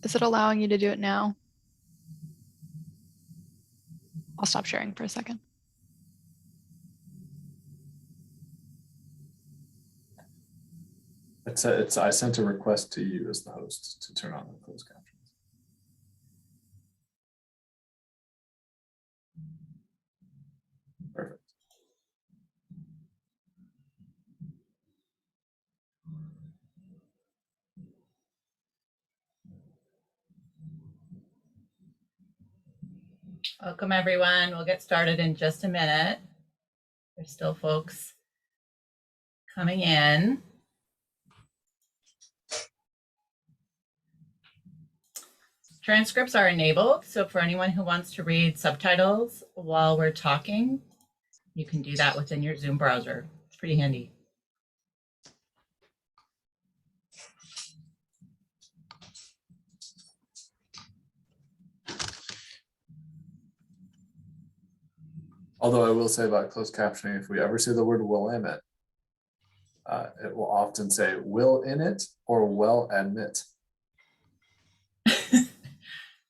Is it allowing you to do it now? I'll stop sharing for a second. I sent a request to you as the host to turn on the closed captions. Perfect. Welcome, everyone. We'll get started in just a minute. There's still folks coming in. Transcripts are enabled, so for anyone who wants to read subtitles while we're talking, you can do that within your Zoom browser. It's pretty handy. Although I will say about closed captioning, if we ever see the word will in it, it will often say will in it or well admit.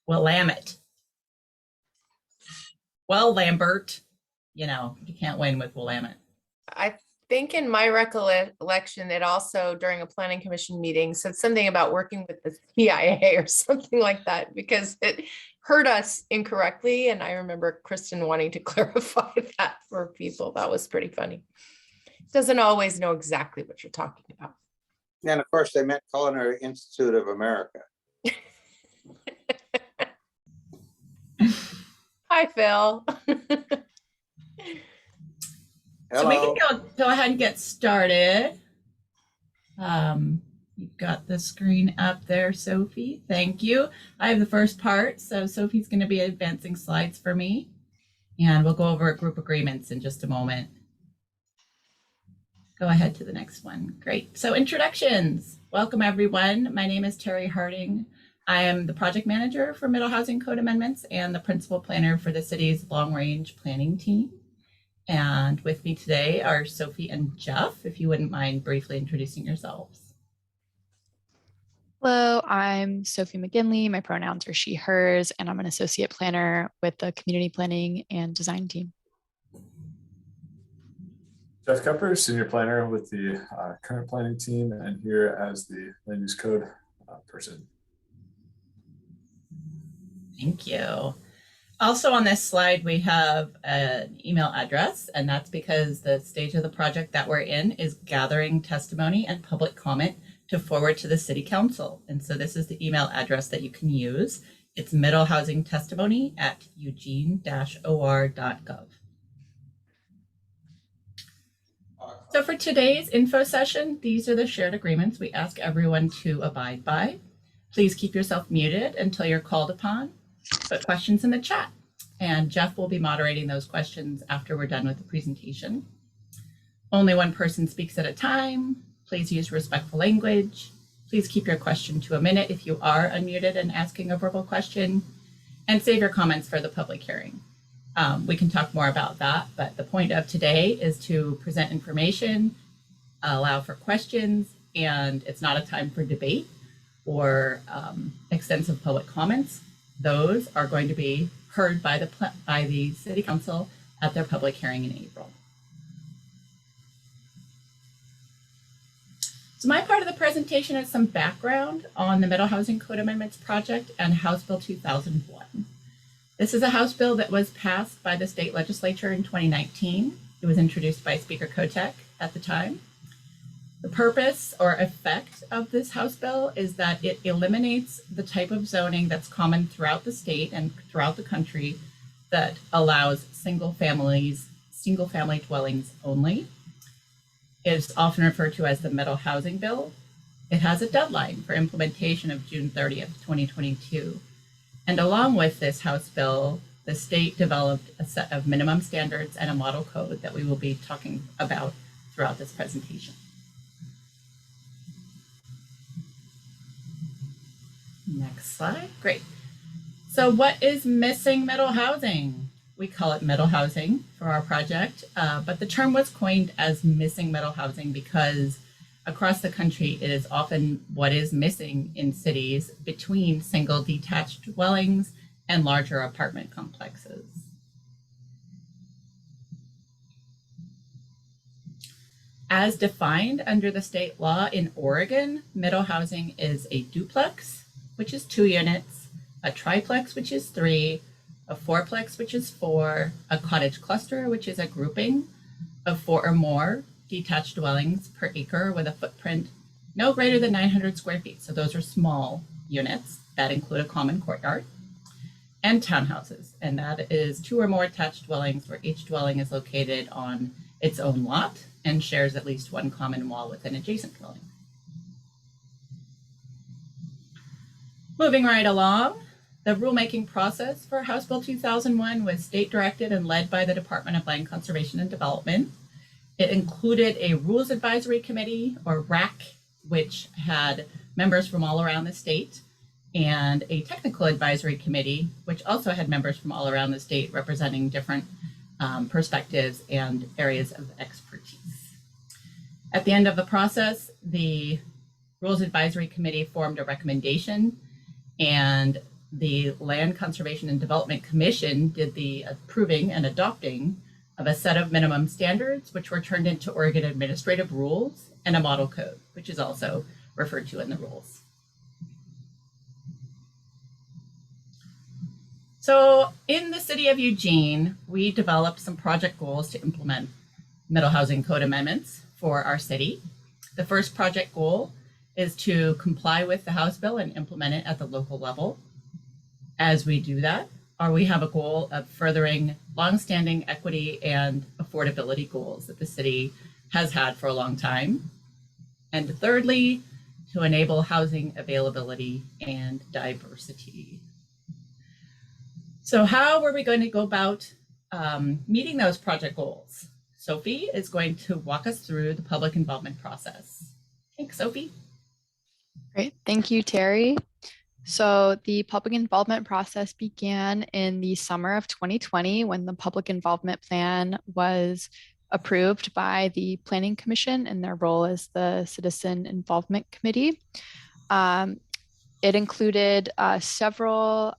Willamette. Well, Lambert, you know, you can't win with Willamette. I think in my recollection, it also during a planning commission meeting said something about working with the CIA or something like that, because it heard us incorrectly. And I remember Kristen wanting to clarify that for people. That was pretty funny. Doesn't always know exactly what you're talking about. And of course, they meant Culinary Institute of America. Hi, Phil. So we can go ahead and get started. You've got the screen up there, Sophie. Thank you. I have the first part, so Sophie's going to be advancing slides for me, and we'll go over group agreements in just a moment. Go ahead to the next one. Great. So introductions. Welcome, everyone. My name is Terry Harding. I am the project manager for Middle Housing Code Amendments and the principal planner for the city's long-range planning team. And with me today are Sophie and Jeff, if you wouldn't mind briefly introducing yourselves. Hello, I'm Sophie McGinley. My pronouns are she, hers, and I'm an associate planner with the community planning and design team. Jeff Kepper, senior planner with the current planning team, and here as the land use code person. Thank you. Also on this slide, we have an email address, and that's because the stage of the project that we're in is gathering testimony and public comment to forward to the city council. And so this is the email address that you can use. It's middlehousingtestimony@eugene-or.gov. So for today's info session, these are the shared agreements we ask everyone to abide by. Please keep yourself muted until you're called upon. Put questions in the chat, and Jeff will be moderating those questions after we're done with the presentation. Only one person speaks at a time. Please use respectful language. Please keep your question to a minute if you are unmuted and asking a verbal question, and save your comments for the public hearing. We can talk more about that, but the point of today is to present information, allow for questions, and it's not a time for debate or extensive public comments. Those are going to be heard by the City Council at their public hearing in April. So my part of the presentation is some background on the Middle Housing Code Amendments project and House Bill 2001. This is a House bill that was passed by the state legislature in 2019. It was introduced by Speaker Kotek at the time. The purpose or effect of this House bill is that it eliminates the type of zoning that's common throughout the state and throughout the country that allows single family dwellings only. It's often referred to as the Middle Housing Bill. It has a deadline for implementation of June 30th, 2022. And along with this House bill, the state developed a set of minimum standards and a model code that we will be talking about throughout this presentation. Next slide. Great. So what is missing middle housing? We call it middle housing for our project, but the term was coined as missing middle housing because across the country, it is often what is missing in cities between single detached dwellings and larger apartment complexes. As defined under the state law in Oregon, middle housing is a duplex, which is 2 units, a triplex, which is 3, a fourplex, which is 4, a cottage cluster, which is a grouping of 4 or more detached dwellings per acre with a footprint no greater than 900 square feet. So those are small units that include a common courtyard, and townhouses. And that is 2 or more attached dwellings where each dwelling is located on its own lot and shares at least one common wall with an adjacent dwelling. Moving right along, the rulemaking process for House Bill 2001 was state directed and led by the Department of Land Conservation and Development. It included a Rules Advisory Committee, or RAC, which had members from all around the state, and a Technical Advisory Committee, which also had members from all around the state representing different perspectives and areas of expertise. At the end of the process, the Rules Advisory Committee formed a recommendation, and the Land Conservation and Development Commission did the approving and adopting of a set of minimum standards, which were turned into Oregon administrative rules, and a model code, which is also referred to in the rules. So in the city of Eugene, we developed some project goals to implement middle housing code amendments for our city. The first project goal is to comply with the House bill and implement it at the local level. As we do that, we have a goal of furthering longstanding equity and affordability goals that the city has had for a long time. And thirdly, to enable housing availability and diversity. So how were we going to go about meeting those project goals? Sophie is going to walk us through the public involvement process. Thanks, Sophie. Great, thank you, Terry. So the public involvement process began in the summer of 2020 when the public involvement plan was approved by the Planning Commission in their role as the Citizen Involvement Committee. It included several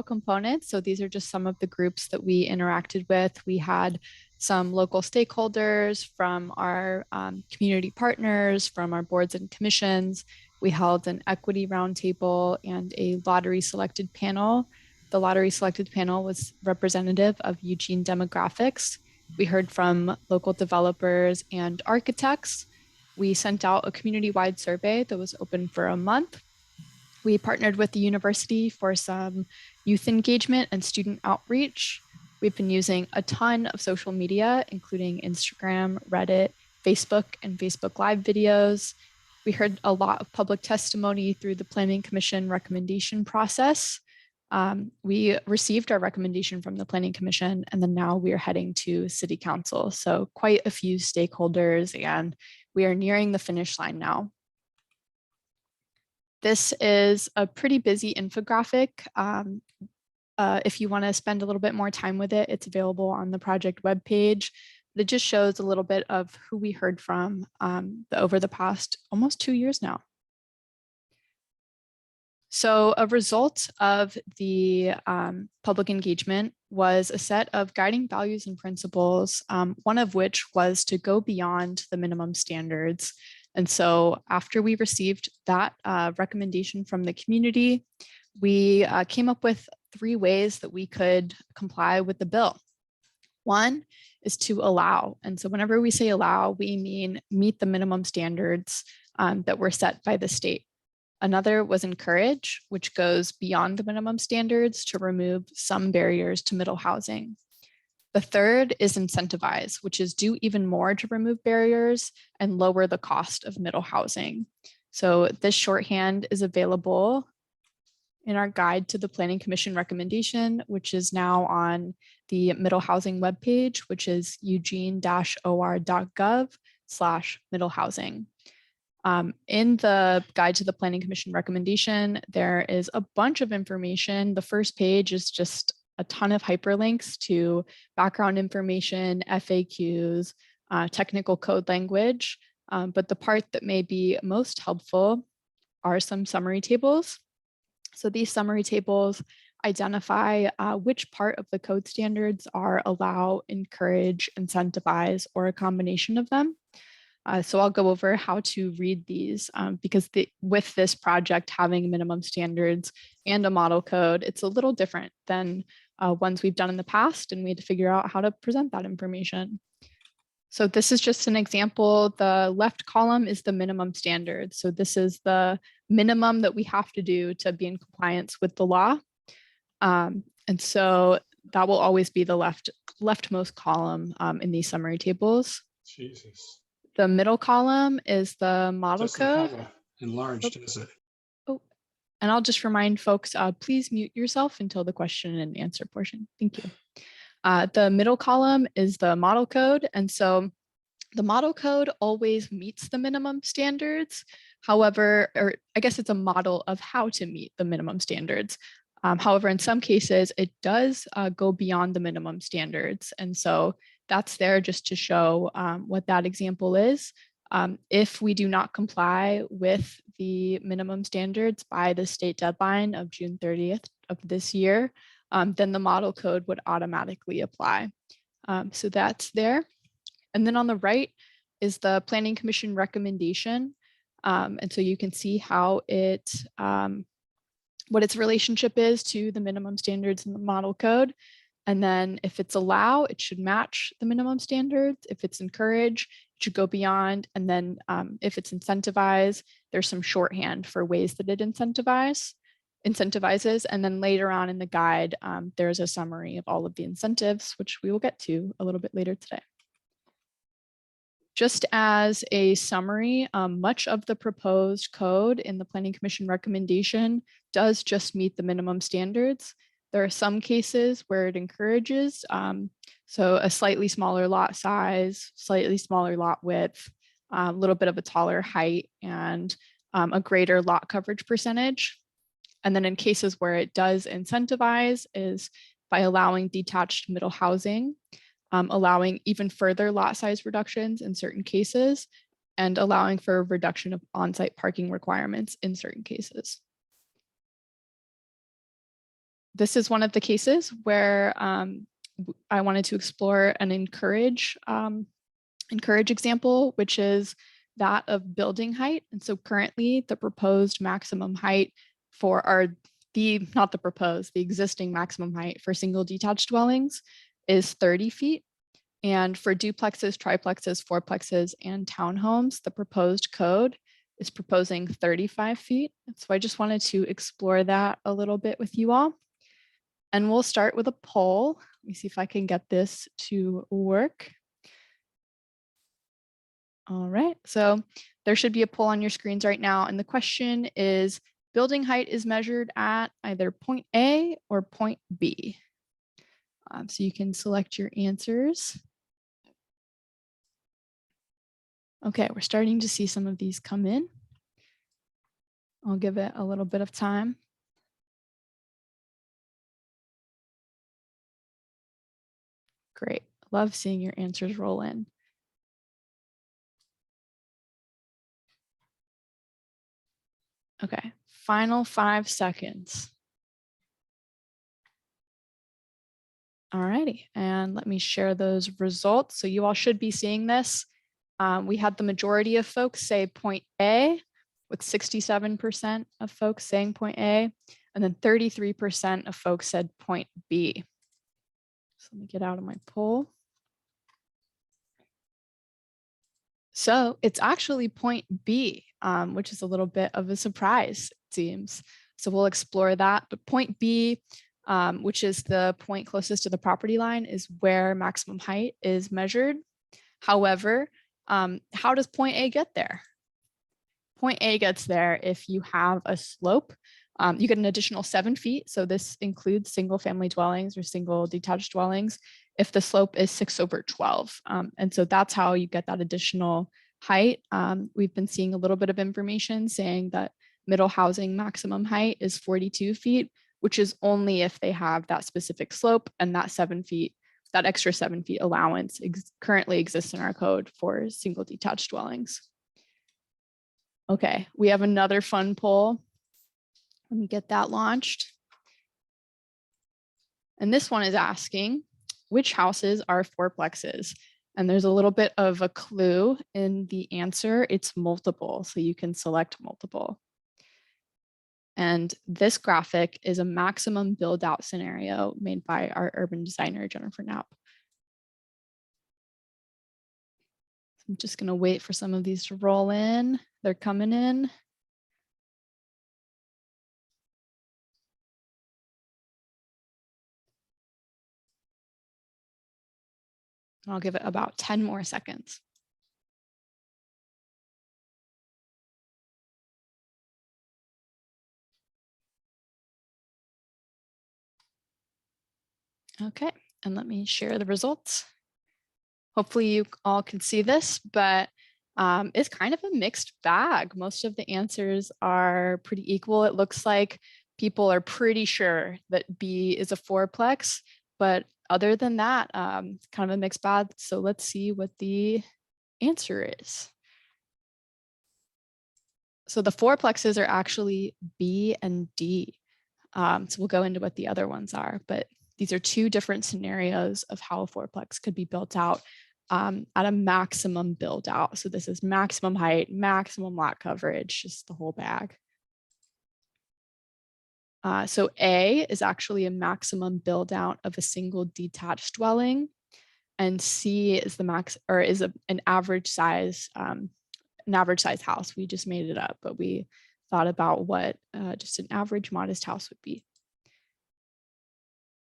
components. So these are just some of the groups that we interacted with. We had some local stakeholders from our community partners, from our boards and commissions. We held an equity roundtable and a lottery selected panel. The lottery selected panel was representative of Eugene demographics. We heard from local developers and architects. We sent out a community-wide survey that was open for a month. We partnered with the university for some youth engagement and student outreach. We've been using a ton of social media, including Instagram, Reddit, Facebook, and Facebook Live videos. We heard a lot of public testimony through the Planning Commission recommendation process. We received our recommendation from the Planning Commission, and then now we are heading to City Council. So quite a few stakeholders, and we are nearing the finish line now. This is a pretty busy infographic. If you want to spend a little bit more time with it, it's available on the project webpage. It just shows a little bit of who we heard from over the past almost 2 years now. So a result of the public engagement was a set of guiding values and principles, one of which was to go beyond the minimum standards. And so after we received that recommendation from the community, we came up with 3 ways that we could comply with the bill. One is to allow. And so whenever we say allow, we mean meet the minimum standards that were set by the state. Another was encourage, which goes beyond the minimum standards to remove some barriers to middle housing. The third is incentivize, which is do even more to remove barriers and lower the cost of middle housing. So this shorthand is available in our guide to the Planning Commission recommendation, which is now on the middle housing webpage, which is eugene-or.gov/middle housing. In the guide to the Planning Commission recommendation, there is a bunch of information. The first page is just a ton of hyperlinks to background information, FAQs, technical code language. But the part that may be most helpful are some summary tables. So these summary tables identify which part of the code standards are allow, encourage, incentivize, or a combination of them. So I'll go over how to read these because with this project having minimum standards and a model code, it's a little different than ones we've done in the past, and we had to figure out how to present that information. So this is just an example. The left column is the minimum standard. So this is the minimum that we have to do to be in compliance with the law. And so that will always be the leftmost column in these summary tables. Jesus. The middle column is the model Doesn't code. have a enlarged, does it? Oh, and I'll just remind folks, please mute yourself until the question and answer portion. Thank you. The middle column is the model code. And so the model code always meets the minimum standards. However, or I guess it's a model of how to meet the minimum standards. However, in some cases, it does go beyond the minimum standards. And so that's there just to show what that example is. If we do not comply with the minimum standards by the state deadline of June 30th of this year, then the model code would automatically apply. So that's there. And then on the right is the Planning Commission recommendation. And so you can see how it, what its relationship is to the minimum standards in the model code. And then if it's allow, it should match the minimum standards. If it's encourage, it should go beyond. And then if it's incentivize, there's some shorthand for ways that it incentivizes. And then later on in the guide, there's a summary of all of the incentives, which we will get to a little bit later today. Just as a summary, much of the proposed code in the Planning Commission recommendation does just meet the minimum standards. There are some cases where it encourages, so a slightly smaller lot size, slightly smaller lot width, a little bit of a taller height, and a greater lot coverage percentage. And then in cases where it does incentivize is by allowing detached middle housing, allowing even further lot size reductions in certain cases, and allowing for a reduction of on-site parking requirements in certain cases. This is one of the cases where I wanted to explore an encourage example, which is that of building height. And so currently the proposed maximum height for the existing maximum height for single detached dwellings is 30 feet. And for duplexes, triplexes, fourplexes, and townhomes, the proposed code is proposing 35 feet. So I just wanted to explore that a little bit with you all. And we'll start with a poll. Let me see if I can get this to work. All right, so there should be a poll on your screens right now. And the question is, building height is measured at either point A or point B. So you can select your answers. Okay, we're starting to see some of these come in. I'll give it a little bit of time. Great, love seeing your answers roll in. Okay, final 5 seconds. All righty, and let me share those results. So you all should be seeing this. We had the majority of folks say point A, with 67% of folks saying point A, and then 33% of folks said point B. So let me get out of my poll. So it's actually point B, which is a little bit of a surprise, it seems. So we'll explore that. But point B, which is the point closest to the property line, is where maximum height is measured. However, how does point A get there? Point A gets there if you have a slope. You get an additional 7 feet. So this includes single family dwellings or single detached dwellings if the slope is 6/12. And so that's how you get that additional height. We've been seeing a little bit of information saying that middle housing maximum height is 42 feet, which is only if they have that specific slope, and that 7 feet, that extra 7 feet allowance currently exists in our code for single detached dwellings. Okay, we have another fun poll. Let me get that launched. And this one is asking, which houses are fourplexes? And there's a little bit of a clue in the answer. It's multiple, so you can select multiple. And this graphic is a maximum build out scenario made by our urban designer, Jennifer Knapp. I'm just gonna wait for some of these to roll in. They're coming in. I'll give it about 10 more seconds. Okay, and let me share the results. Hopefully you all can see this, but it's kind of a mixed bag. Most of the answers are pretty equal. It looks like people are pretty sure that B is a fourplex, but other than that, it's kind of a mixed bag. So let's see what the answer is. So the fourplexes are actually B and D. So we'll go into what the other ones are, but these are two different scenarios of how a fourplex could be built out at a maximum build out. So this is maximum height, maximum lot coverage, just the whole bag. So A is actually a maximum build out of a single detached dwelling, and C is the max, or is an average size house. We just made it up, but we thought about what just an average modest house would be.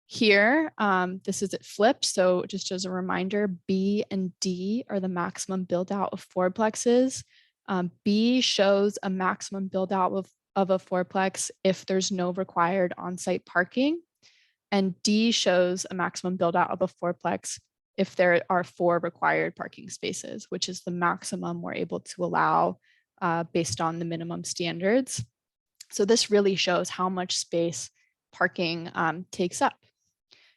Here, this is it flipped. So just as a reminder, B and D are the maximum build out of fourplexes. B shows a maximum build out of a fourplex if there's no required on-site parking. And D shows a maximum build out of a fourplex if there are 4 required parking spaces, which is the maximum we're able to allow based on the minimum standards. So this really shows how much space parking takes up.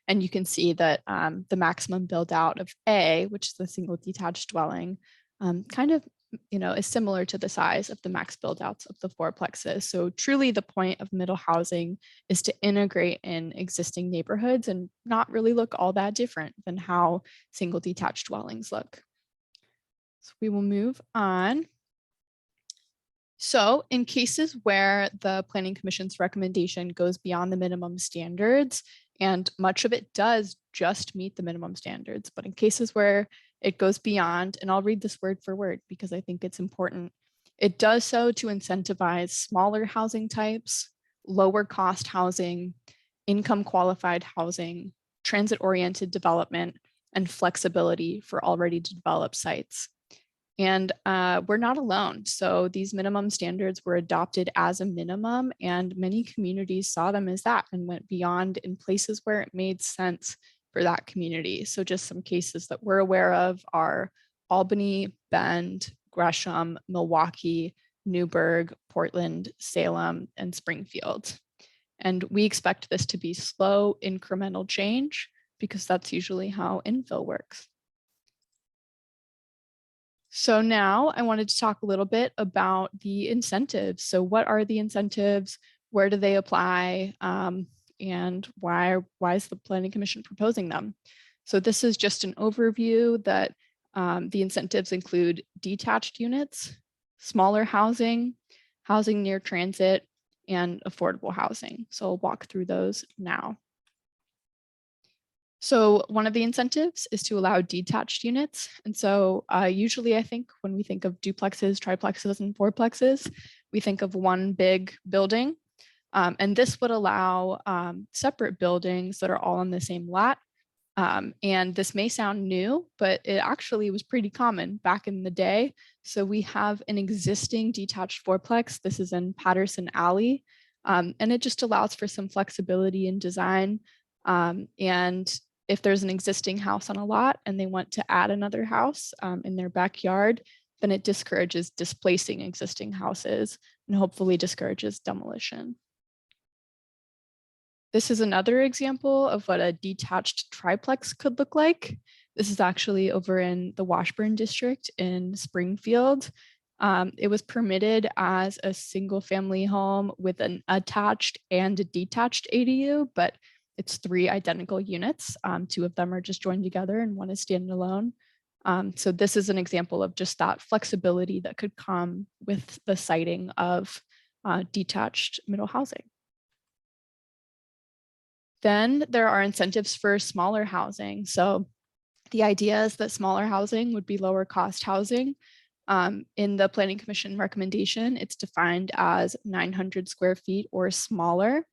And you can see that the maximum build out of A, which is the single detached dwelling, kind of is similar to the size of the max build outs of the fourplexes. So truly the point of middle housing is to integrate in existing neighborhoods and not really look all that different than how single detached dwellings look. So we will move on. So in cases where the Planning Commission's recommendation goes beyond the minimum standards, and much of it does just meet the minimum standards, but in cases where it goes beyond, and I'll read this word for word because I think it's important, it does so to incentivize smaller housing types, lower cost housing, income qualified housing, transit-oriented development, and flexibility for already developed sites. And we're not alone. So these minimum standards were adopted as a minimum, and many communities saw them as that and went beyond in places where it made sense for that community. So just some cases that we're aware of are Albany, Bend, Gresham, Milwaukee, Newburgh, Portland, Salem, and Springfield. And we expect this to be slow incremental change because that's usually how infill works. So now I wanted to talk a little bit about the incentives. So what are the incentives? Where do they apply? And why is the Planning Commission proposing them? So this is just an overview that the incentives include detached units, smaller housing, housing near transit, and affordable housing. So I'll walk through those now. So one of the incentives is to allow detached units. And so usually I think when we think of duplexes, triplexes, and fourplexes, we think of one big building. And this would allow separate buildings that are all on the same lot. And this may sound new, but it actually was pretty common back in the day. So we have an existing detached fourplex. This is in Patterson Alley. And it just allows for some flexibility in design. And if there's an existing house on a lot and they want to add another house in their backyard, then it discourages displacing existing houses and hopefully discourages demolition. This is another example of what a detached triplex could look like. This is actually over in the Washburn district in Springfield. It was permitted as a single family home with an attached and a detached ADU, but it's 3 identical units. 2 of them are just joined together and 1 is standalone. So this is an example of just that flexibility that could come with the siting of detached middle housing. Then there are incentives for smaller housing. So the idea is that smaller housing would be lower cost housing. In the Planning Commission recommendation, it's defined as 900 square feet or smaller.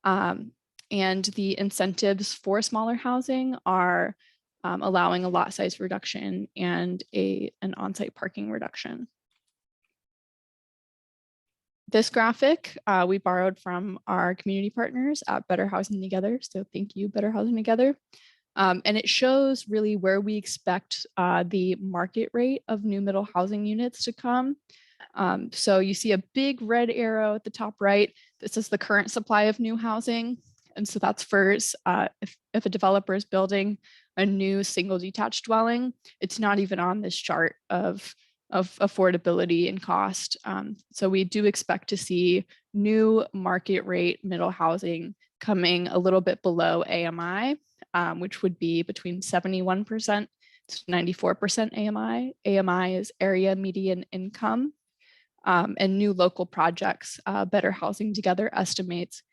And the incentives for smaller housing are allowing a lot size reduction and an on-site parking reduction. This graphic we borrowed from our community partners at Better Housing Together. So thank you, Better Housing Together. And it shows really where we expect the market rate of new middle housing units to come. So you see a big red arrow at the top right. This is the current supply of new housing. And so that's first, if a developer is building a new single detached dwelling, it's not even on this chart of affordability and cost. So we do expect to see new market rate middle housing coming a little bit below AMI, which would be between 71% to 94% AMI. AMI is area median income. And new local projects, Better Housing Together estimates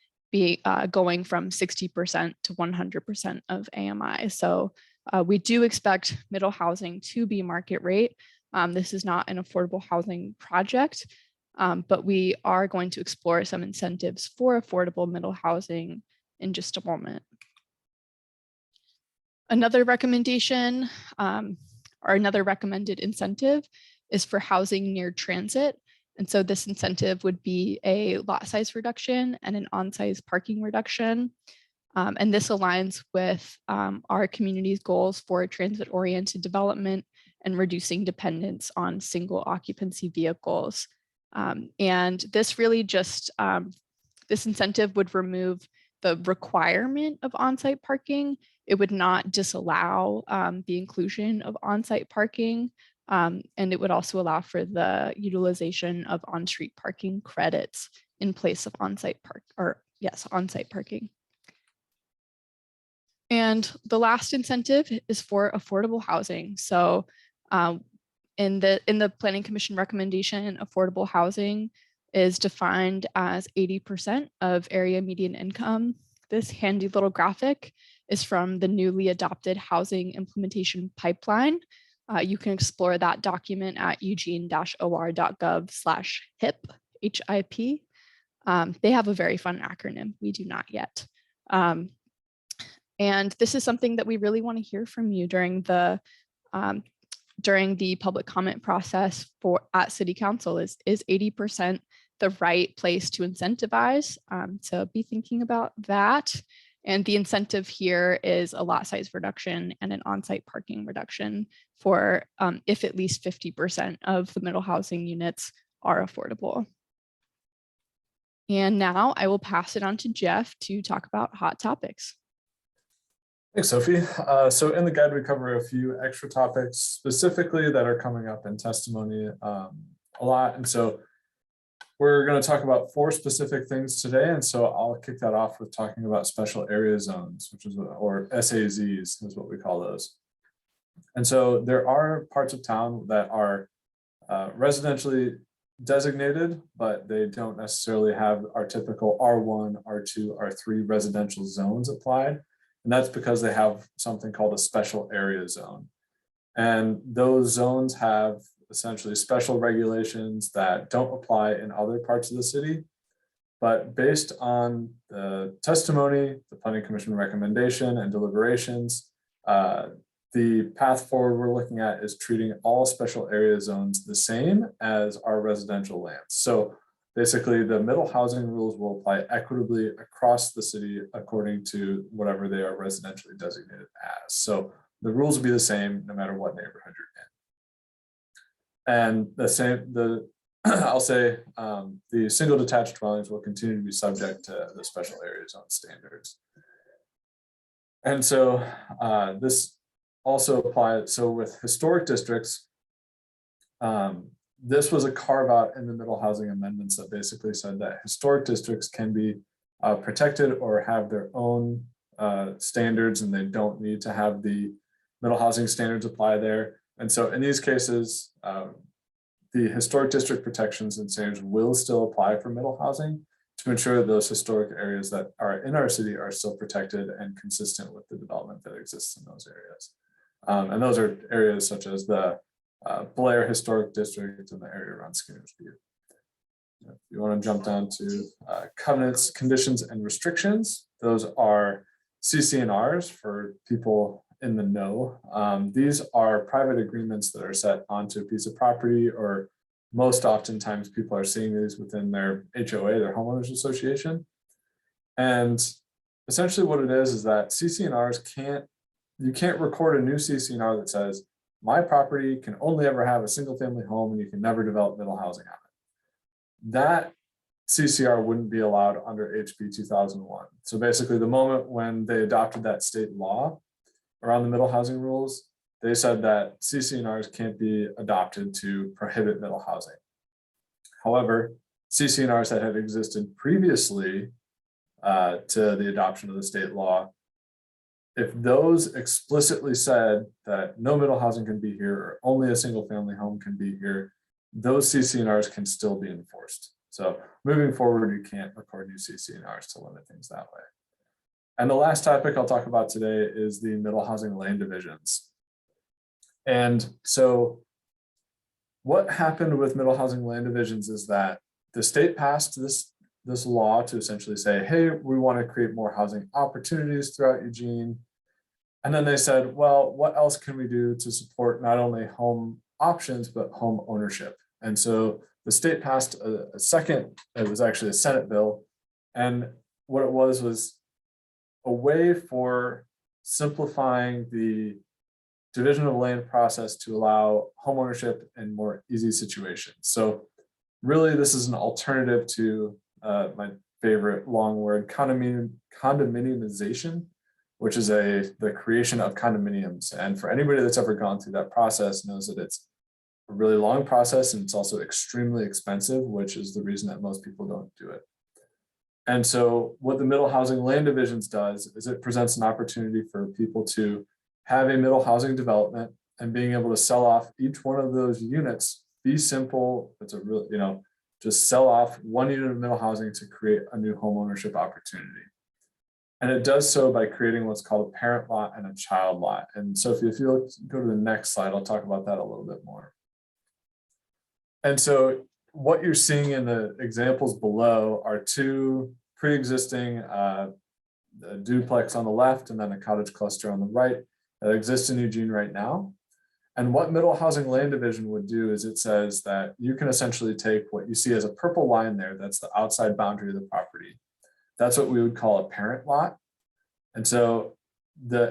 going from 60% to 100% of AMI. So we do expect middle housing to be market rate. This is not an affordable housing project, but we are going to explore some incentives for affordable middle housing in just a moment. Another recommendation or another recommended incentive is for housing near transit. And so this incentive would be a lot size reduction and an on-site parking reduction. And this aligns with our community's goals for transit-oriented development and reducing dependence on single occupancy vehicles. And this really just, this incentive would remove the requirement of on-site parking. It would not disallow the inclusion of on-site parking. And it would also allow for the utilization of on-street parking credits in place of on-site on-site parking. And the last incentive is for affordable housing. So in the Planning Commission recommendation, affordable housing is defined as 80% of area median income. This handy little graphic is from the newly adopted housing implementation pipeline. You can explore that document at eugene-or.gov/HIP, HIP. They have a very fun acronym. We do not yet. And this is something that we really want to hear from you during the public comment process at City Council. Is 80% the right place to incentivize? So be thinking about that. And the incentive here is a lot size reduction and an on-site parking reduction for if at least 50% of the middle housing units are affordable. And now I will pass it on to Jeff to talk about hot topics. Thanks, Sophie. So in the guide, we cover a few extra topics specifically that are coming up in testimony a lot. And so we're going to talk about 4 specific things today. And so I'll kick that off with talking about special area zones, which is, or SAZs is what we call those. And so there are parts of town that are residentially designated, but they don't necessarily have our typical R1, R2, R3 residential zones applied. And that's because they have something called a special area zone. And those zones have essentially special regulations that don't apply in other parts of the city. But based on the testimony, the Planning Commission recommendation and deliberations, the path forward we're looking at is treating all special area zones the same as our residential lands. So basically, the middle housing rules will apply equitably across the city according to whatever they are residentially designated as. So the rules will be the same no matter what neighborhood you're in. And I'll say the single detached dwellings will continue to be subject to the special area zone standards. And so this also applies. So with historic districts, this was a carve out in the middle housing amendments that basically said that historic districts can be protected or have their own standards, and they don't need to have the middle housing standards apply there. And so in these cases, the historic district protections and standards will still apply for middle housing to ensure that those historic areas that are in our city are still protected and consistent with the development that exists in those areas. And those are areas such as the Blair Historic District and the area around Skinner's View. If you want to jump down to covenants, conditions, and restrictions, those are CC&Rs for people in the know. These are private agreements that are set onto a piece of property, or most oftentimes people are seeing these within their HOA, their homeowners association. And essentially what it is that CC&Rs you can't record a new CC&R that says, my property can only ever have a single family home and you can never develop middle housing on it. That CCR wouldn't be allowed under HB 2001. So basically the moment when they adopted that state law around the middle housing rules, they said that CC&Rs can't be adopted to prohibit middle housing. However, CC&Rs that had existed previously to the adoption of the state law, if those explicitly said that no middle housing can be here or only a single family home can be here, those CC&Rs can still be enforced. So moving forward, you can't record new CC&Rs to limit things that way. And the last topic I'll talk about today is the middle housing land divisions. And so what happened with middle housing land divisions is that the state passed this law to essentially say, hey, we want to create more housing opportunities throughout Eugene. And then they said, well, what else can we do to support not only home options, but home ownership? And so the state passed a second, it was actually a Senate bill. And what it was a way for simplifying the division of land process to allow home ownership in more easy situations. So really, this is an alternative to my favorite long word, condominiumization, which is the creation of condominiums. And for anybody that's ever gone through that process knows that it's a really long process and it's also extremely expensive, which is the reason that most people don't do it. And so what the middle housing land divisions does is it presents an opportunity for people to have a middle housing development and being able to sell off each one of those units. Be simple. It's a real, just sell off one unit of middle housing to create a new home ownership opportunity. And it does so by creating what's called a parent lot and a child lot. And Sophie, if you go to the next slide, I'll talk about that a little bit more. And so what you're seeing in the examples below are two pre-existing a duplex on the left and then a cottage cluster on the right that exists in Eugene right now. And what middle housing land division would do is it says that you can essentially take what you see as a purple line there, that's the outside boundary of the property. That's what we would call a parent lot. And so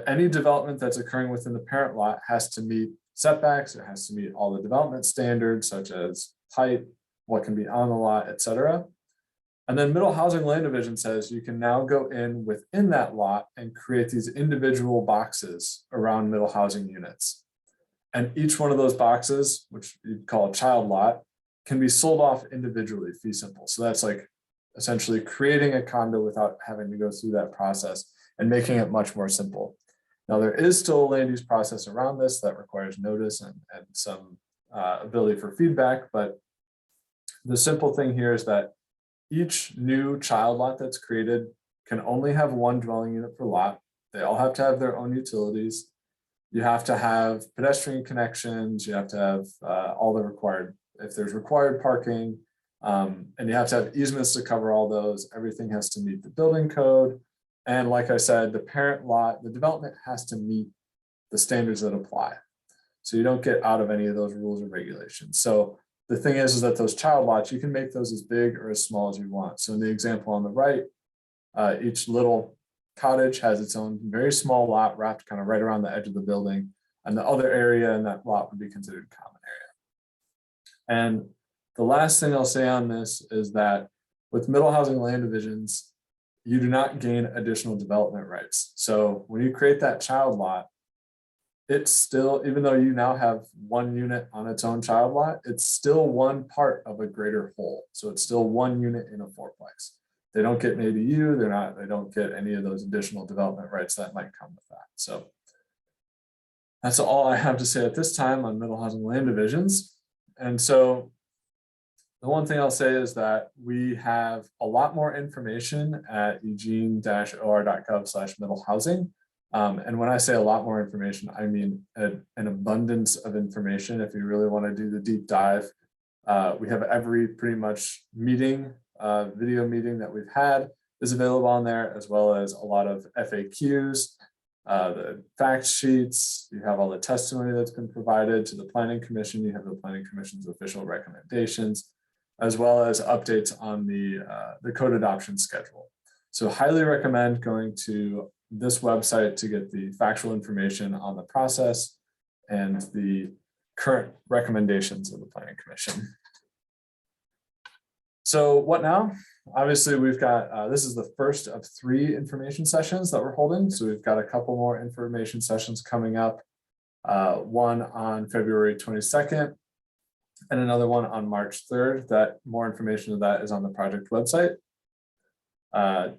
any development that's occurring within the parent lot has to meet setbacks, it has to meet all the development standards such as height, what can be on the lot, et cetera. And then middle housing land division says you can now go in within that lot and create these individual boxes around middle housing units. And each one of those boxes, which you'd call a child lot, can be sold off individually, fee simple. So that's like essentially creating a condo without having to go through that process and making it much more simple. Now, there is still a land use process around this that requires notice and some ability for feedback, but the simple thing here is that each new child lot that's created can only have one dwelling unit per lot. They all have to have their own utilities. You have to have pedestrian connections. You have to have all the required, if there's required parking, and you have to have easements to cover all those. Everything has to meet the building code. And like I said, the parent lot, the development has to meet the standards that apply. So you don't get out of any of those rules or regulations. So the thing is that those child lots, you can make those as big or as small as you want. So in the example on the right, each little cottage has its own very small lot wrapped kind of right around the edge of the building. And the other area in that lot would be considered common area. And the last thing I'll say on this is that with middle housing land divisions, you do not gain additional development rights. So when you create that child lot, it's still, even though you now have one unit on its own child lot, it's still one part of a greater whole. So it's still one unit in a fourplex. They don't get an ADU, they don't get any of those additional development rights that might come with that. So that's all I have to say at this time on middle housing land divisions. And so the one thing I'll say is that we have a lot more information at eugene-or.gov/middle housing. And when I say a lot more information, I mean an abundance of information. If you really want to do the deep dive, we have every pretty much meeting, video meeting that we've had is available on there, as well as a lot of FAQs, the fact sheets. You have all the testimony that's been provided to the Planning Commission. You have the Planning Commission's official recommendations, as well as updates on the code adoption schedule. So highly recommend going to this website to get the factual information on the process and the current recommendations of the Planning Commission. So what now? Obviously, we've got, this is the first of 3 information sessions that we're holding. So we've got a couple more information sessions coming up, one on February 22nd and another one on March 3rd. That more information of that is on the project website.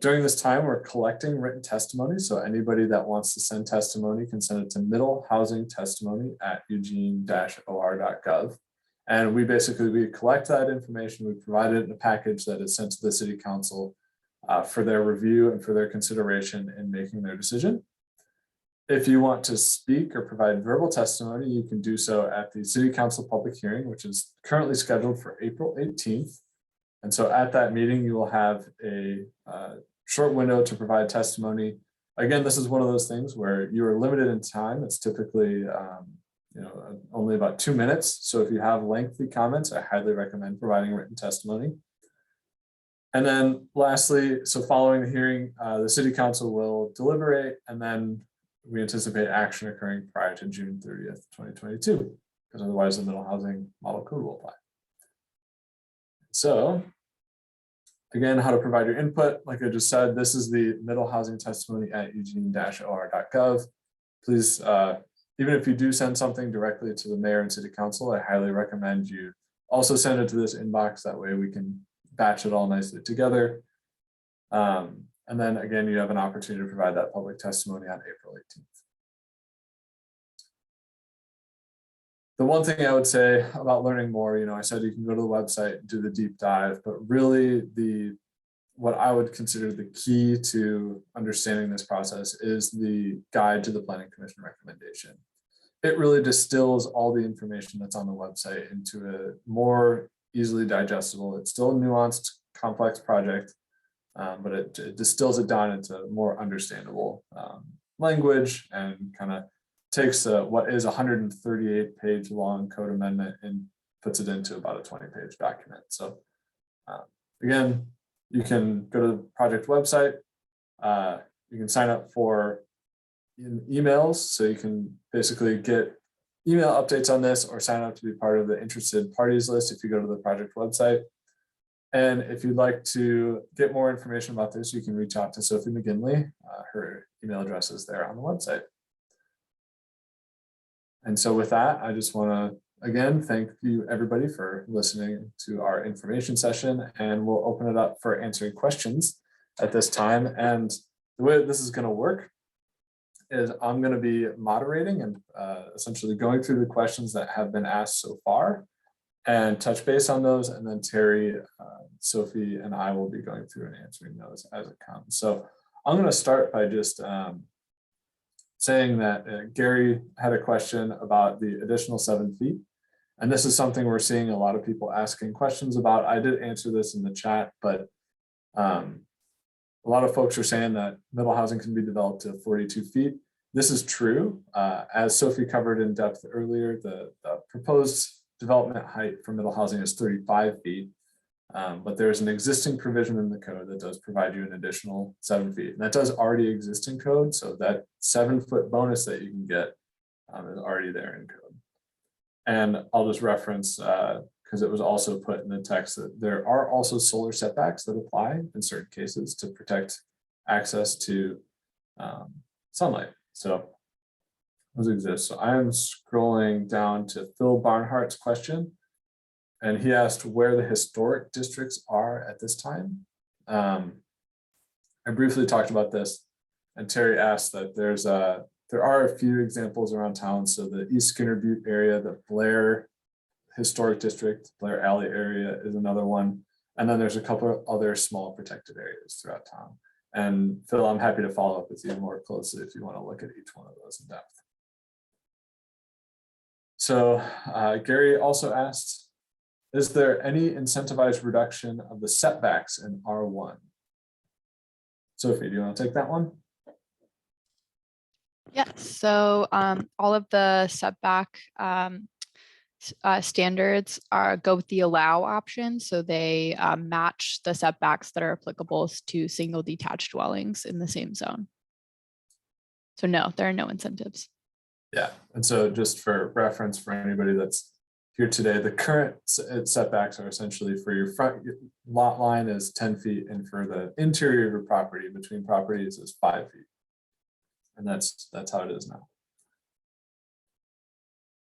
During this time, we're collecting written testimony. So anybody that wants to send testimony can send it to middlehousingtestimony@eugene-or.gov. And we collect that information, we provide it in a package that is sent to the City Council for their review and for their consideration in making their decision. If you want to speak or provide verbal testimony, you can do so at the City Council public hearing, which is currently scheduled for April 18th. And so at that meeting, you will have a short window to provide testimony. Again, this is one of those things where you are limited in time. It's typically only about 2 minutes. So if you have lengthy comments, I highly recommend providing written testimony. And then lastly, so following the hearing, the City Council will deliberate, and then we anticipate action occurring prior to June 30th, 2022, because otherwise the middle housing model code will apply. So again, how to provide your input. Like I just said, this is the middle housing testimony at eugene-or.gov. Please, even if you do send something directly to the mayor and city council, I highly recommend you also send it to this inbox. That way we can batch it all nicely together. And then again, you have an opportunity to provide that public testimony on April 18th. The one thing I would say about learning more, I said you can go to the website and do the deep dive, but really what I would consider the key to understanding this process is the guide to the Planning Commission recommendation. It really distills all the information that's on the website into a more easily digestible. It's still a nuanced, complex project, but it distills it down into more understandable language, and kind of takes what is a 138-page long code amendment and puts it into about a 20-page document. So again, you can go to the project website. You can sign up for emails, so you can basically get email updates on this, or sign up to be part of the interested parties list if you go to the project website. And if you'd like to get more information about this, you can reach out to Sophie McGinley. Her email address is there on the website. And so with that, I just want to, again, thank you everybody for listening to our information session, and we'll open it up for answering questions at this time. And the way this is going to work is I'm going to be moderating and essentially going through the questions that have been asked so far and touch base on those. And then Terry, Sophie, and I will be going through and answering those as it comes. So I'm going to start by just saying that Gary had a question about the additional 7 feet. And this is something we're seeing a lot of people asking questions about. I did answer this in the chat, but a lot of folks are saying that middle housing can be developed to 42 feet. This is true. As Sophie covered in depth earlier, the proposed development height for middle housing is 35 feet. But there's an existing provision in the code that does provide you an additional 7 feet. And that does already exist in code. So that 7-foot bonus that you can get is already there in code. And I'll just reference, because it was also put in the text, that there are also solar setbacks that apply in certain cases to protect access to sunlight. So those exist. So I am scrolling down to Phil Barnhart's question. And he asked where the historic districts are at this time. I briefly talked about this, and Terry asked that there are a few examples around town. So the East Skinner Butte area, the Blair Historic District, Blair Alley area is another one. And then there's a couple of other small protected areas throughout town. And Phil, I'm happy to follow up with you more closely if you want to look at each one of those in depth. So Gary also asked, is there any incentivized reduction of the setbacks in R1? Sophie, do you want to take that one? Yeah, so all of the setback standards go with the allow option. So they match the setbacks that are applicable to single detached dwellings in the same zone. So no, there are no incentives. Yeah, and so just for reference for anybody that's here today, the current setbacks are essentially for your front lot line is 10 feet, and for the interior of your property between properties is 5 feet. And that's how it is now.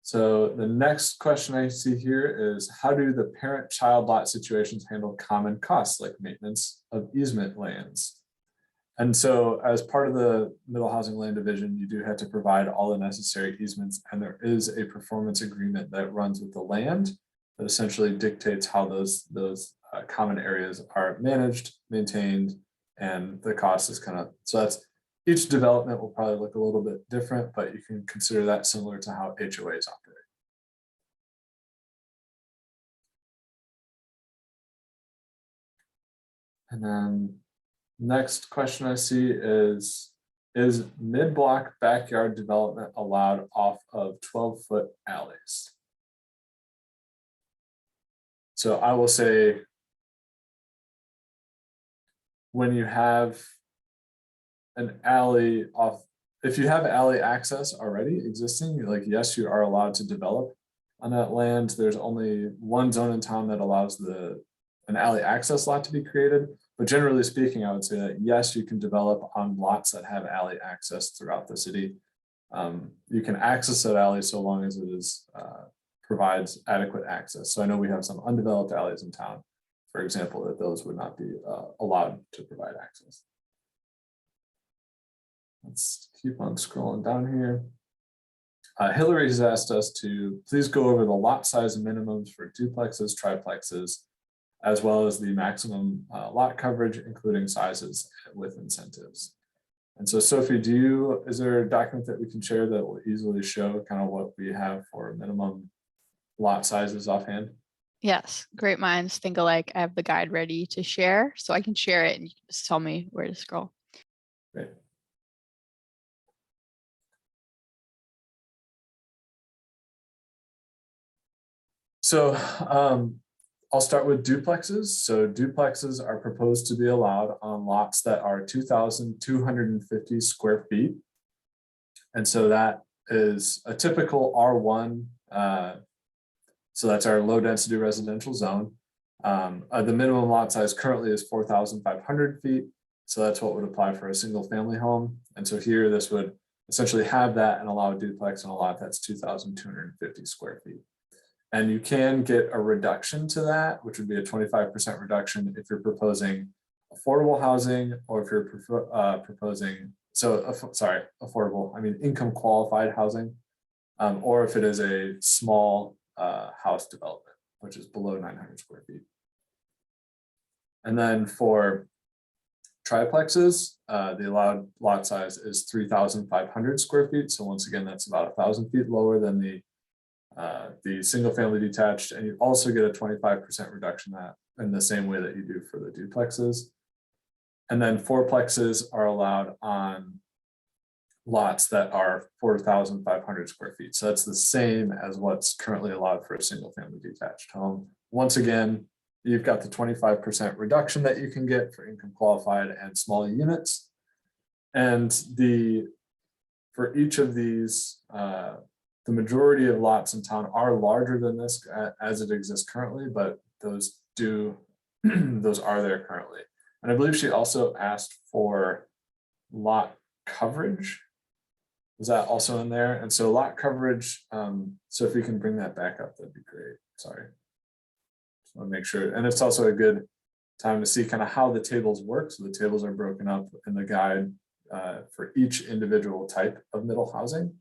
So the next question I see here is, how do the parent-child lot situations handle common costs like maintenance of easement lands? And so as part of the Middle Housing Land Division, you do have to provide all the necessary easements, and there is a performance agreement that runs with the land that essentially dictates how those common areas are managed, maintained, and the cost is kind of, so that's, each development will probably look a little bit different, but you can consider that similar to how HOAs operate. And then next question I see is mid-block backyard development allowed off of 12-foot alleys? So I will say, when you have an alley off, if you have alley access already existing, like, yes, you are allowed to develop on that land. There's only one zone in town that allows an alley access lot to be created. But generally speaking, I would say that yes, you can develop on lots that have alley access throughout the city. You can access that alley so long as it is provides adequate access. So I know we have some undeveloped alleys in town, for example, that those would not be allowed to provide access. Let's keep on scrolling down here. Hillary has asked us to please go over the lot size minimums for duplexes, triplexes, as well as the maximum lot coverage, including sizes with incentives. And so, Sophie, is there a document that we can share that will easily show kind of what we have for minimum lot sizes offhand? Yes, great minds think alike. I have the guide ready to share, so I can share it and you can just tell me where to scroll. Great. So I'll start with duplexes. So duplexes are proposed to be allowed on lots that are 2,250 square feet. And so that is a typical R1. So that's our low density residential zone. The minimum lot size currently is 4,500 feet. So that's what would apply for a single family home. And so here this would essentially have that and allow a duplex on a lot that's 2,250 square feet. And you can get a reduction to that, which would be a 25% reduction if you're proposing affordable housing, or if you're proposing, affordable, I mean income qualified housing, or if it is a small house development, which is below 900 square feet. And then for triplexes, the allowed lot size is 3,500 square feet. So once again, that's about 1,000 feet lower than the single family detached, and you also get a 25% reduction that in the same way that you do for the duplexes. And then fourplexes are allowed on lots that are 4,500 square feet. So that's the same as what's currently allowed for a single family detached home. Once again, you've got the 25% reduction that you can get for income qualified and small units. And for each of these, the majority of lots in town are larger than this as it exists currently, but those are there currently. And I believe she also asked for lot coverage. Was that also in there? And so lot coverage, so if we can bring that back up, that'd be great. Sorry. Just want to make sure. And it's also a good time to see kind of how the tables work. So the tables are broken up in the guide for each individual type of middle housing.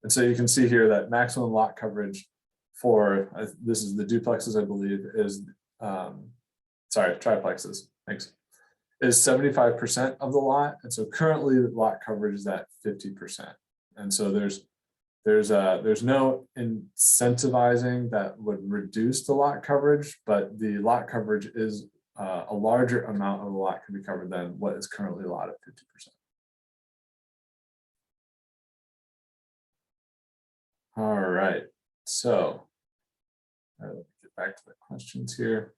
And so you can see here that maximum lot coverage for, this is the duplexes, I believe, is, sorry, triplexes, thanks, is 75% of the lot. And so currently the lot coverage is at 50%. And so there's no incentivizing that would reduce the lot coverage, but the lot coverage is a larger amount of the lot can be covered than what is currently allowed at 50%. All right, so let me get back to the questions here.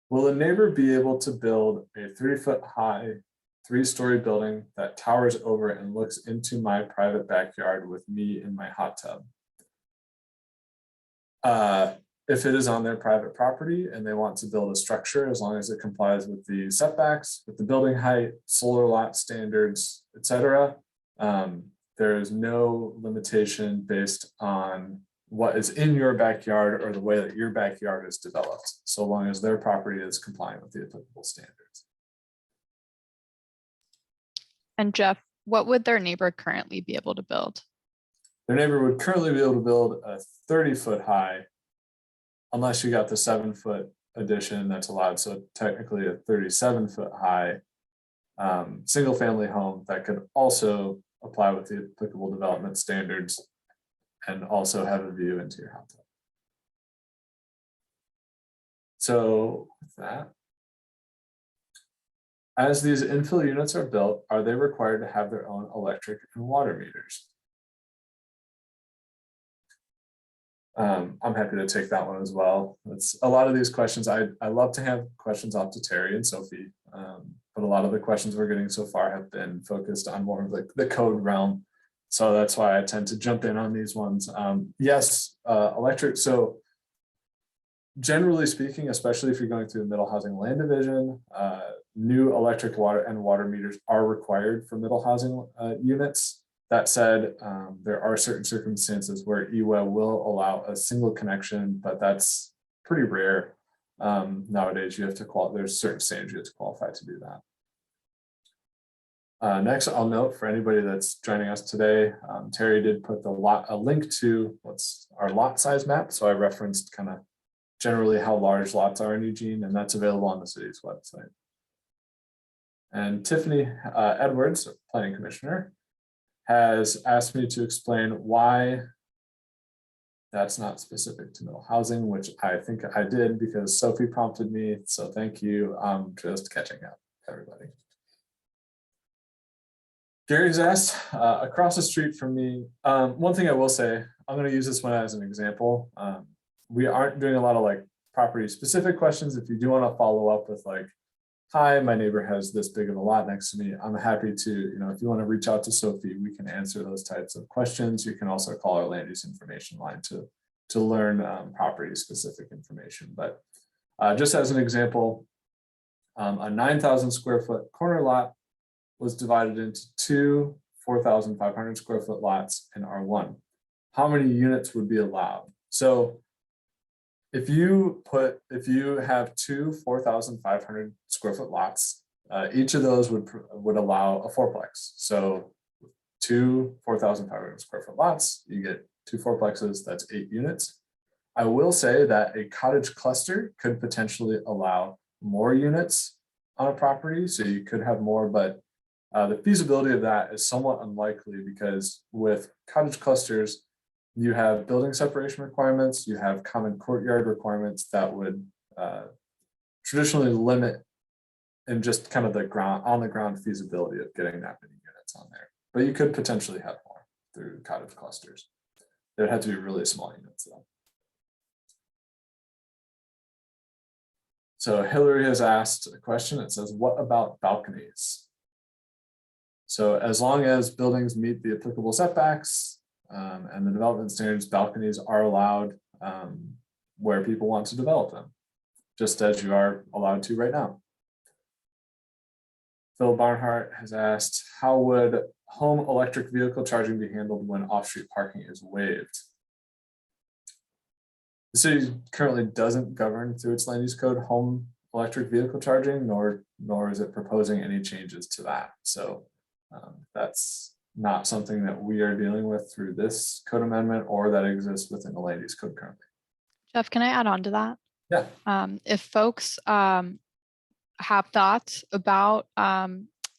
Will a neighbor be able to build a 3-foot high, 3-story building that towers over and looks into my private backyard with me in my hot tub? If it is on their private property and they want to build a structure, as long as it complies with the setbacks, with the building height, solar lot standards, etc., there is no limitation based on what is in your backyard or the way that your backyard is developed, so long as their property is compliant with the applicable standards. And Jeff, what would their neighbor currently be able to build? Their neighbor would currently be able to build a 30-foot high, unless you got the 7-foot addition that's allowed. So technically a 37-foot high single family home that could also apply with the applicable development standards and also have a view into your hot tub. So with that, as these infill units are built, are they required to have their own electric and water meters? I'm happy to take that one as well. It's a lot of these questions. I love to have questions off to Terry and Sophie, but a lot of the questions we're getting so far have been focused on more of the code realm. So that's why I tend to jump in on these ones. Yes, electric. So generally speaking, especially if you're going through the middle housing land division, new electric, water, and water meters are required for middle housing units. That said, there are certain circumstances where EWA will allow a single connection, but that's pretty rare. Nowadays, you have to qualify. There's certain standards you have to qualify to do that. Next, I'll note for anybody that's joining us today, Terry did put a link to what's our lot size map. So I referenced kind of generally how large lots are in Eugene, and that's available on the city's website. And Tiffany Edwards, Planning Commissioner, has asked me to explain why that's not specific to middle housing, which I think I did because Sophie prompted me. So thank you. I'm just catching up, everybody. Gary's asked, across the street from me, one thing I will say, I'm going to use this one as an example. We aren't doing a lot of like property specific questions. If you do want to follow up with like, hi, my neighbor has this big of a lot next to me, I'm happy to, if you want to reach out to Sophie, we can answer those types of questions. You can also call our land use information line to learn property specific information. But just as an example, a 9,000 square foot corner lot was divided into two 4,500 square foot lots in R1. How many units would be allowed? So if you have two 4,500 square foot lots, each of those would allow a fourplex. So two 4,500 square foot lots, you get two fourplexes, that's 8 units. I will say that a cottage cluster could potentially allow more units on a property. So you could have more, but the feasibility of that is somewhat unlikely because with cottage clusters, you have building separation requirements, you have common courtyard requirements that would traditionally limit and just kind of the on the ground feasibility of getting that many units on there. But you could potentially have more through cottage clusters. There would have to be really small units though. So Hillary has asked a question. It says, what about balconies? So as long as buildings meet the applicable setbacks and the development standards, balconies are allowed where people want to develop them, just as you are allowed to right now. Phil Barnhart has asked, how would home electric vehicle charging be handled when off-street parking is waived? The city currently doesn't govern through its land use code home electric vehicle charging, nor is it proposing any changes to that. So that's not something that we are dealing with through this code amendment or that exists within the land use code currently. Jeff, can I add on to that? Yeah. If folks have thoughts about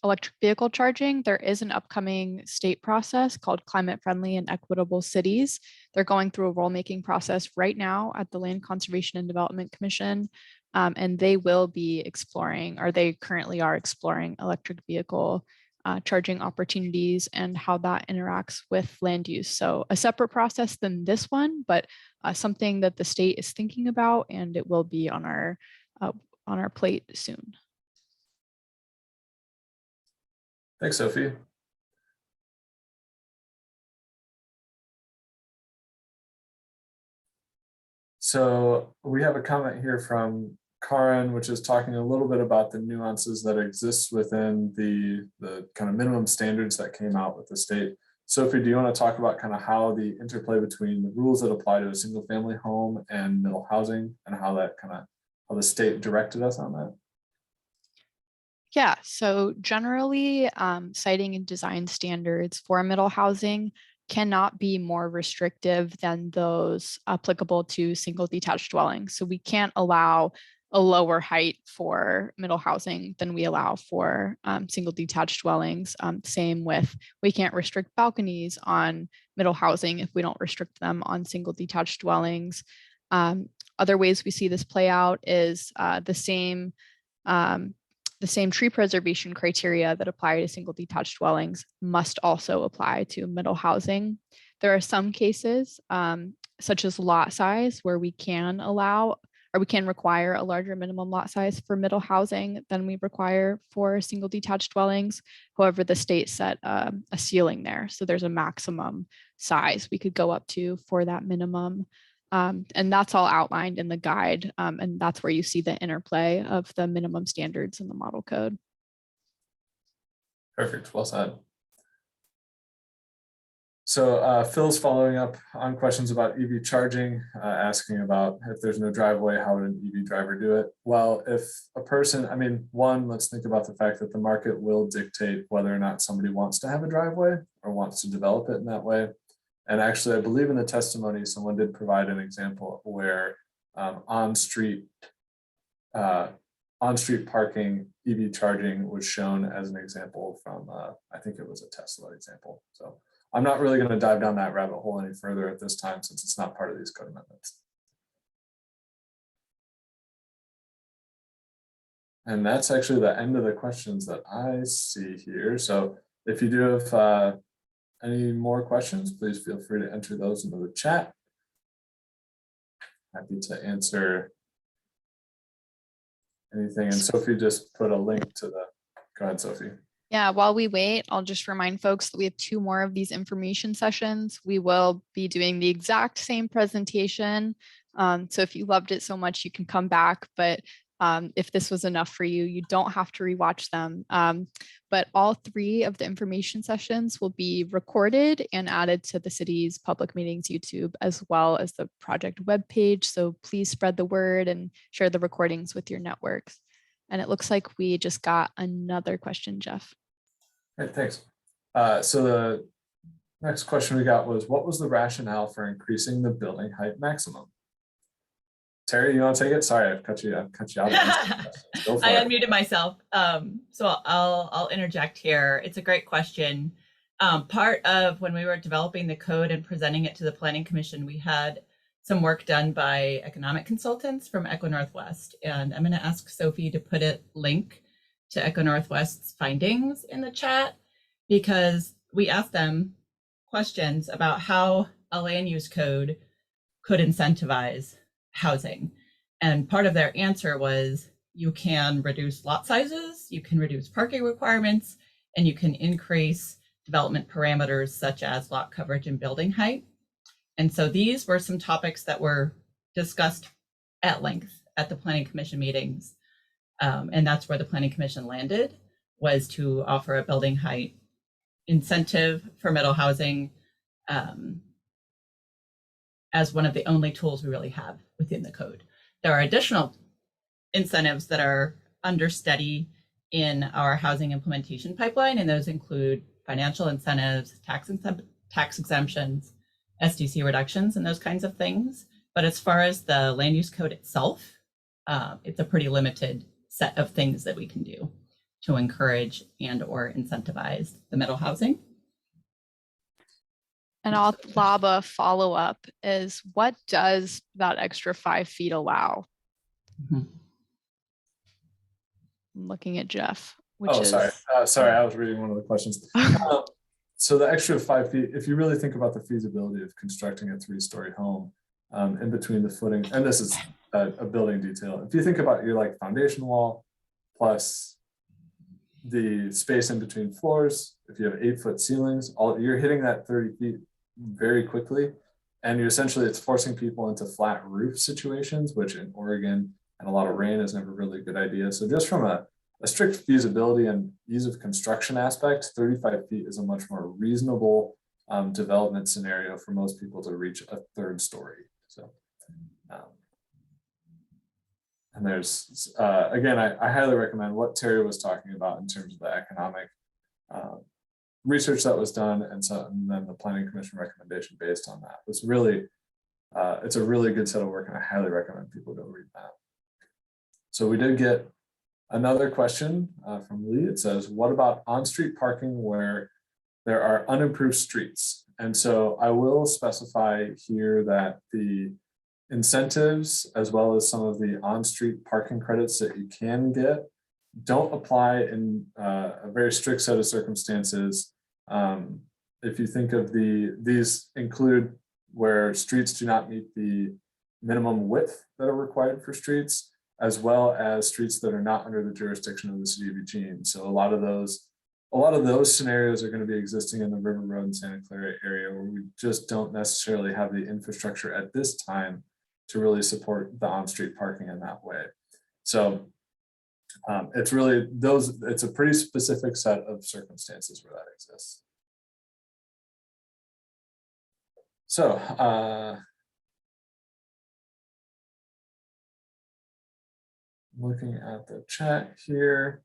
electric vehicle charging, there is an upcoming state process called Climate Friendly and Equitable Cities. They're going through a rulemaking process right now at the Land Conservation and Development Commission, and they will be exploring, or they currently are exploring, electric vehicle charging opportunities and how that interacts with land use. So a separate process than this one, but something that the state is thinking about, and it will be on our plate soon. Thanks, Sophie. So we have a comment here from Karin, which is talking a little bit about the nuances that exist within the kind of minimum standards that came out with the state. Sophie, do you want to talk about kind of how the interplay between the rules that apply to a single family home and middle housing, and how the state directed us on that? Yeah, so generally siting and design standards for middle housing cannot be more restrictive than those applicable to single detached dwellings. So we can't allow a lower height for middle housing than we allow for single detached dwellings. Same with, we can't restrict balconies on middle housing if we don't restrict them on single detached dwellings. Other ways we see this play out is the same tree preservation criteria that apply to single detached dwellings must also apply to middle housing. There are some cases, such as lot size, where we can allow, or we can require, a larger minimum lot size for middle housing than we require for single detached dwellings. However, the state set a ceiling there. So there's a maximum size we could go up to for that minimum. And that's all outlined in the guide. And that's where you see the interplay of the minimum standards in the model code. Perfect, well said. So Phil's following up on questions about EV charging, asking about if there's no driveway, how would an EV driver do it? Well, if a person, I mean, one, let's think about the fact that the market will dictate whether or not somebody wants to have a driveway or wants to develop it in that way. And actually, I believe in the testimony, someone did provide an example where on-street parking EV charging was shown as an example from, I think it was a Tesla example. So I'm not really going to dive down that rabbit hole any further at this time, since it's not part of these code amendments. And that's actually the end of the questions that I see here. So if you do have any more questions, please feel free to enter those into the chat. Happy to answer anything. And Sophie just put a link to the, go ahead, Sophie. Yeah, while we wait, I'll just remind folks that we have 2 more of these information sessions. We will be doing the exact same presentation. So if you loved it so much, you can come back. But if this was enough for you, you don't have to rewatch them. But all 3 of the information sessions will be recorded and added to the city's public meetings YouTube, as well as the project webpage. So please spread the word and share the recordings with your networks. And it looks like we just got another question, Jeff. Great, thanks. So the next question we got was, what was the rationale for increasing the building height maximum? Terry, you want to take it? Sorry, I've cut you out. I unmuted myself. So I'll interject here. It's a great question. Part of when we were developing the code and presenting it to the Planning Commission, we had some work done by economic consultants from EcoNorthwest. And I'm going to ask Sophie to put a link to EcoNorthwest's findings in the chat, because we asked them questions about how a land use code could incentivize housing. And part of their answer was, you can reduce lot sizes, you can reduce parking requirements, and you can increase development parameters such as lot coverage and building height. And so these were some topics that were discussed at length at the Planning Commission meetings. And that's where the Planning Commission landed, was to offer a building height incentive for middle housing as one of the only tools we really have within the code. There are additional incentives that are under study in our housing implementation pipeline, and those include financial incentives, tax exemptions, SDC reductions, and those kinds of things. But as far as the land use code itself, it's a pretty limited set of things that we can do to encourage and or incentivize the middle housing. And I'll lob a follow-up is what does that extra 5 feet allow? Mhm. I'm looking at Jeff, which Oh, is sorry, I was reading one of the questions. So the extra 5 feet, if you really think about the feasibility of constructing a 3-story home in between the footing, and this is a building detail. If you think about your like foundation wall plus the space in between floors, if you have 8-foot ceilings, you're hitting that 30 feet very quickly. And it's forcing people into flat roof situations, which in Oregon and a lot of rain is never really a good idea. So just from a strict feasibility and ease of construction aspect, 35 feet is a much more reasonable development scenario for most people to reach a 3rd story. So, and there's, again, I highly recommend what Terry was talking about in terms of the economic research that was done, and then the Planning Commission recommendation based on that. It's really, it's a really good set of work, and I highly recommend people go read that. So we did get another question from Lee. It says, what about on-street parking where there are unimproved streets? And so I will specify here that the incentives, as well as some of the on-street parking credits that you can get, don't apply in a very strict set of circumstances. If you think of these include where streets do not meet the minimum width that are required for streets, as well as streets that are not under the jurisdiction of the city of Eugene. So a lot of those scenarios are going to be existing in the River Road and Santa Clara area, where we just don't necessarily have the infrastructure at this time to really support the on-street parking in that way. So it's really it's a pretty specific set of circumstances where that exists. So looking at the chat here.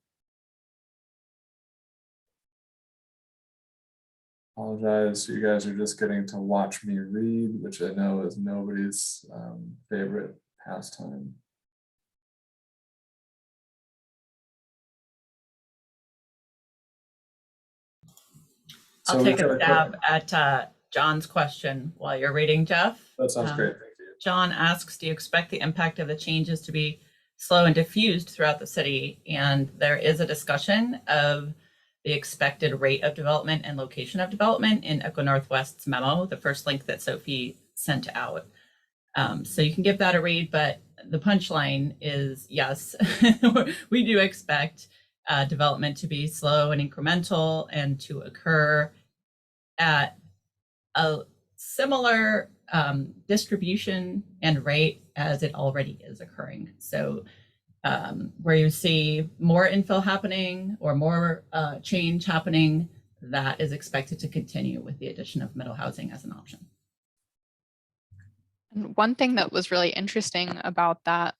Apologize, you guys are just getting to watch me read, which I know is nobody's favorite pastime. I'll take a stab at John's question while you're reading, Jeff. That sounds great, thank you. John asks, do you expect the impact of the changes to be slow and diffused throughout the city? And there is a discussion of the expected rate of development and location of development in EcoNorthwest's memo, the first link that Sophie sent out. So you can give that a read, but the punchline is yes, we do expect development to be slow and incremental and to occur at a similar distribution and rate as it already is occurring. So where you see more infill happening or more change happening, that is expected to continue with the addition of middle housing as an option. And one thing that was really interesting about that,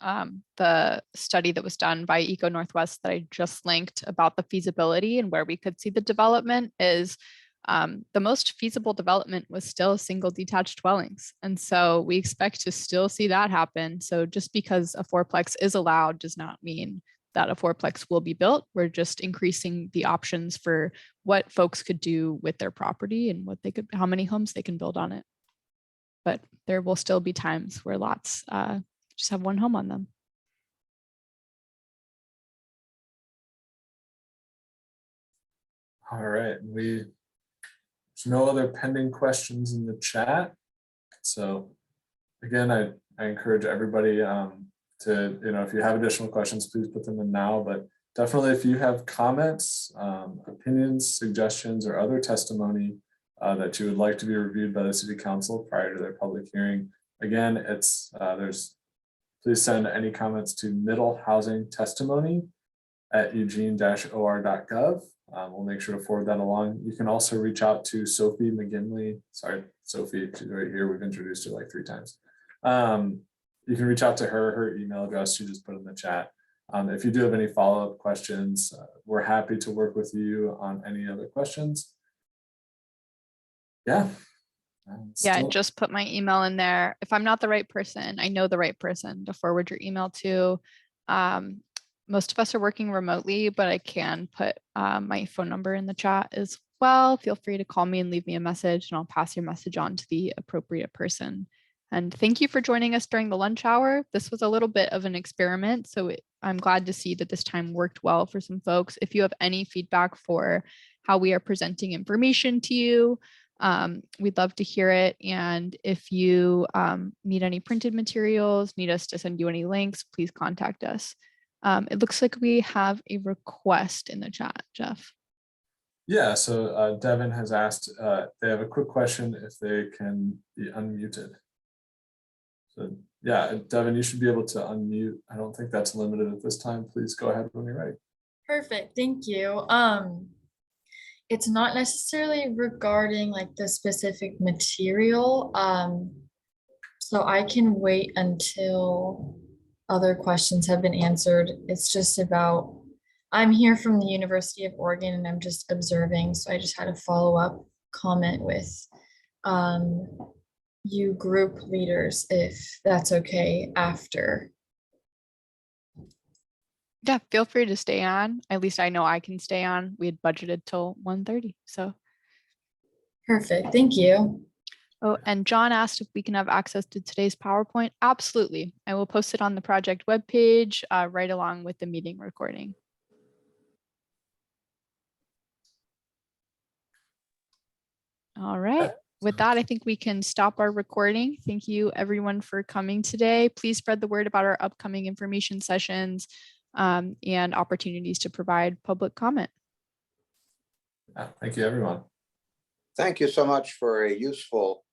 the study that was done by EcoNorthwest that I just linked about the feasibility and where we could see the development is the most feasible development was still single detached dwellings. And so we expect to still see that happen. So just because a fourplex is allowed does not mean that a fourplex will be built. We're just increasing the options for what folks could do with their property and what they could, how many homes they can build on it. But there will still be times where lots just have one home on them. All right, there's no other pending questions in the chat. So again, I encourage everybody to, if you have additional questions, please put them in now, but definitely if you have comments, opinions, suggestions, or other testimony that you would like to be reviewed by the City Council prior to their public hearing. Again, it's please send any comments to middlehousingtestimony@eugene-or.gov. We'll make sure to forward that along. You can also reach out to Sophie McGinley. Sorry, Sophie, she's right here. We've introduced her like 3 times. You can reach out to her. Her email address she just put in the chat. If you do have any follow-up questions, we're happy to work with you on any other questions. Yeah. Yeah, I just put my email in there. If I'm not the right person, I know the right person to forward your email to. Most of us are working remotely, but I can put my phone number in the chat as well. Feel free to call me and leave me a message, and I'll pass your message on to the appropriate person. And thank you for joining us during the lunch hour. This was a little bit of an experiment, so I'm glad to see that this time worked well for some folks. If you have any feedback for how we are presenting information to you, we'd love to hear it. And if you need any printed materials, need us to send you any links, please contact us. It looks like we have a request in the chat, Jeff. Yeah, so Devin has asked, they have a quick question if they can be unmuted. So yeah, Devin, you should be able to unmute. I don't think that's limited at this time. Please go ahead when you're ready. Perfect, thank you. It's not necessarily regarding like the specific material. So I can wait until other questions have been answered. It's just about, I'm here from the University of Oregon and I'm just observing. So I just had a follow-up comment with you group leaders, if that's okay after. Yeah, feel free to stay on. At least I know I can stay on. We had budgeted till 1:30, so. Perfect, thank you. Oh, and John asked if we can have access to today's PowerPoint. Absolutely. I will post it on the project webpage right along with the meeting recording. All right. With that, I think we can stop our recording. Thank you everyone for coming today. Please spread the word about our upcoming information sessions and opportunities to provide public comment. Thank you, everyone. Thank you so much for a useful